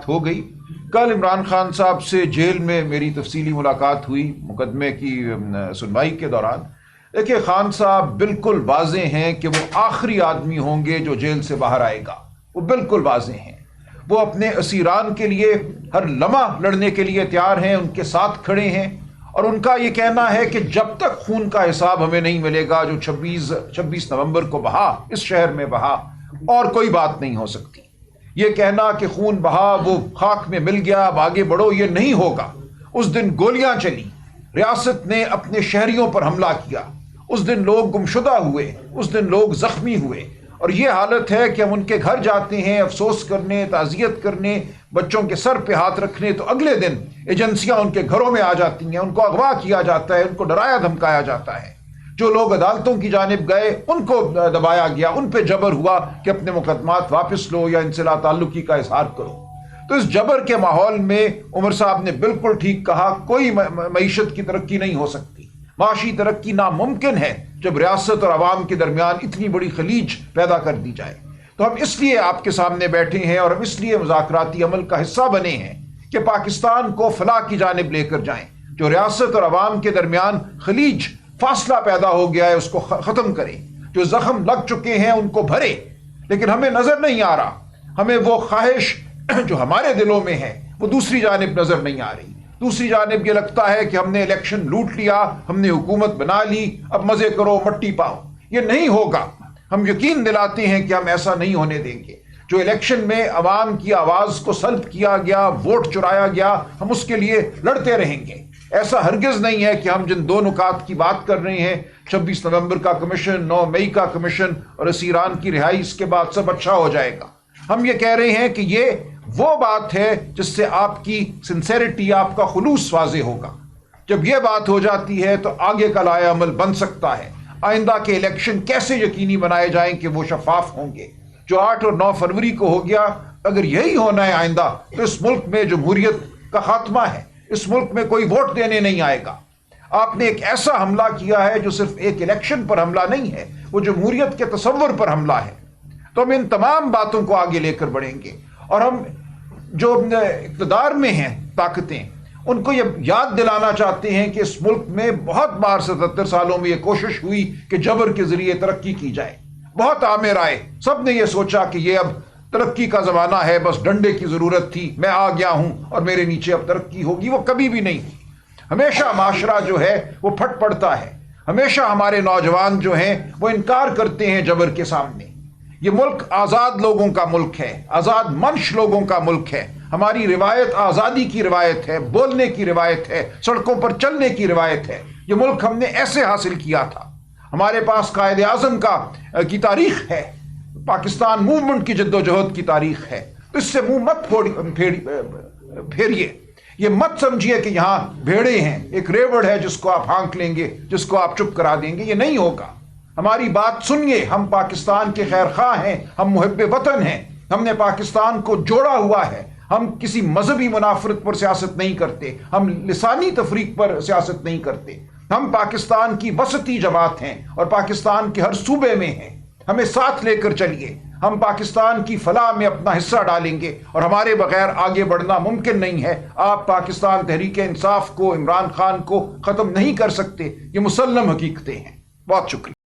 ہو گئی۔ کل عمران خان صاحب سے جیل میں میری تفصیلی ملاقات ہوئی مقدمے کی سنوائی کے دوران۔ دیکھیے خان صاحب بالکل واضح ہیں کہ وہ آخری آدمی ہوں گے جو جیل سے باہر آئے گا، وہ بالکل واضح ہیں۔ وہ اپنے اسیران کے لیے ہر لمحہ لڑنے کے لیے تیار ہیں، ان کے ساتھ کھڑے ہیں، اور ان کا یہ کہنا ہے کہ جب تک خون کا حساب ہمیں نہیں ملے گا جو 26 نومبر کو بہا، اس شہر میں بہا، اور کوئی بات نہیں ہو سکتی۔ یہ کہنا کہ خون بہا وہ خاک میں مل گیا اب آگے بڑھو، یہ نہیں ہوگا۔ اس دن گولیاں چلی، ریاست نے اپنے شہریوں پر حملہ کیا، اس دن لوگ گمشدہ ہوئے، اس دن لوگ زخمی ہوئے، اور یہ حالت ہے کہ ہم ان کے گھر جاتے ہیں افسوس کرنے، تعزیت کرنے، بچوں کے سر پہ ہاتھ رکھنے، تو اگلے دن ایجنسیاں ان کے گھروں میں آ جاتی ہیں، ان کو اغوا کیا جاتا ہے، ان کو ڈرایا دھمکایا جاتا ہے۔ جو لوگ عدالتوں کی جانب گئے ان کو دبایا گیا، ان پہ جبر ہوا کہ اپنے مقدمات واپس لو یا ان سے لا تعلقی کا اظہار کرو۔ تو اس جبر کے ماحول میں عمر صاحب نے بالکل ٹھیک کہا، کوئی معیشت کی ترقی نہیں ہو سکتی، معاشی ترقی ناممکن ہے جب ریاست اور عوام کے درمیان اتنی بڑی خلیج پیدا کر دی جائے۔ تو ہم اس لیے آپ کے سامنے بیٹھے ہیں اور ہم اس لیے مذاکراتی عمل کا حصہ بنے ہیں کہ پاکستان کو فلاح کی جانب لے کر جائیں، جو ریاست اور عوام کے درمیان خلیج فاصلہ پیدا ہو گیا ہے اس کو ختم کریں، جو زخم لگ چکے ہیں ان کو بھرے۔ لیکن ہمیں نظر نہیں آ رہا، ہمیں وہ خواہش جو ہمارے دلوں میں ہے وہ دوسری جانب نظر نہیں آ رہی۔ دوسری جانب یہ لگتا ہے کہ ہم نے الیکشن لوٹ لیا، ہم نے حکومت بنا لی، اب مزے کرو مٹی پاؤ۔ یہ نہیں ہوگا، ہم یقین دلاتے ہیں کہ ہم ایسا نہیں ہونے دیں گے۔ جو الیکشن میں عوام کی آواز کو سلب کیا گیا، ووٹ چرایا گیا، ہم اس کے لیے لڑتے رہیں گے۔ ایسا ہرگز نہیں ہے کہ ہم جن دو نکات کی بات کر رہے ہیں، 26 نومبر کا کمیشن، 9 مئی کا کمیشن اور اسیران کی رہائی، اس کے بعد سب اچھا ہو جائے گا۔ ہم یہ کہہ رہے ہیں کہ یہ وہ بات ہے جس سے آپ کی سنسیریٹی، آپ کا خلوص واضح ہوگا۔ جب یہ بات ہو جاتی ہے تو آگے کا لائحہ عمل بن سکتا ہے۔ آئندہ کے الیکشن کیسے یقینی بنائے جائیں کہ وہ شفاف ہوں گے؟ جو 8 اور 9 فروری کو ہو گیا، اگر یہی ہونا ہے آئندہ تو اس ملک میں جمہوریت کا خاتمہ ہے، اس ملک میں کوئی ووٹ دینے نہیں آئے گا۔ آپ نے ایک ایسا حملہ کیا ہے جو صرف ایک الیکشن پر حملہ نہیں ہے، وہ جمہوریت کے تصور پر حملہ ہے۔ تو ہم ان تمام باتوں کو آگے لے کر بڑھیں گے، اور ہم جو اقتدار میں ہیں طاقتیں، ان کو یہ یاد دلانا چاہتے ہیں کہ اس ملک میں بہت بار 77 سالوں میں یہ کوشش ہوئی کہ جبر کے ذریعے ترقی کی جائے۔ بہت عامر آئے، سب نے یہ سوچا کہ یہ اب ترقی کا زمانہ ہے، بس ڈنڈے کی ضرورت تھی، میں آ گیا ہوں اور میرے نیچے اب ترقی ہوگی۔ وہ کبھی بھی نہیں ہوئی۔ ہمیشہ معاشرہ جو ہے وہ پھٹ پڑتا ہے، ہمیشہ ہمارے نوجوان جو ہیں وہ انکار کرتے ہیں جبر کے سامنے۔ یہ ملک آزاد لوگوں کا ملک ہے، آزاد منش لوگوں کا ملک ہے۔ ہماری روایت آزادی کی روایت ہے، بولنے کی روایت ہے، سڑکوں پر چلنے کی روایت ہے۔ یہ ملک ہم نے ایسے حاصل کیا تھا۔ ہمارے پاس قائد اعظم کی تاریخ ہے، پاکستان موومنٹ کی جد و جہد کی تاریخ ہے۔ تو اس سے منہ مت پھیریے، یہ مت سمجھیے کہ یہاں بھیڑے ہیں، ایک ریوڑ ہے جس کو آپ ہانک لیں گے، جس کو آپ چپ کرا دیں گے۔ یہ نہیں ہوگا۔ ہماری بات سنیے، ہم پاکستان کے خیر خواہ ہیں، ہم محب وطن ہیں، ہم نے پاکستان کو جوڑا ہوا ہے۔ ہم کسی مذہبی منافرت پر سیاست نہیں کرتے، ہم لسانی تفریق پر سیاست نہیں کرتے۔ ہم پاکستان کی وسطی جماعت ہیں اور پاکستان کے ہر صوبے میں ہیں۔ ہمیں ساتھ لے کر چلیے، ہم پاکستان کی فلاح میں اپنا حصہ ڈالیں گے، اور ہمارے بغیر آگے بڑھنا ممکن نہیں ہے۔ آپ پاکستان تحریک انصاف کو، عمران خان کو ختم نہیں کر سکتے، یہ مسلم حقیقتیں ہیں۔ بہت شکریہ۔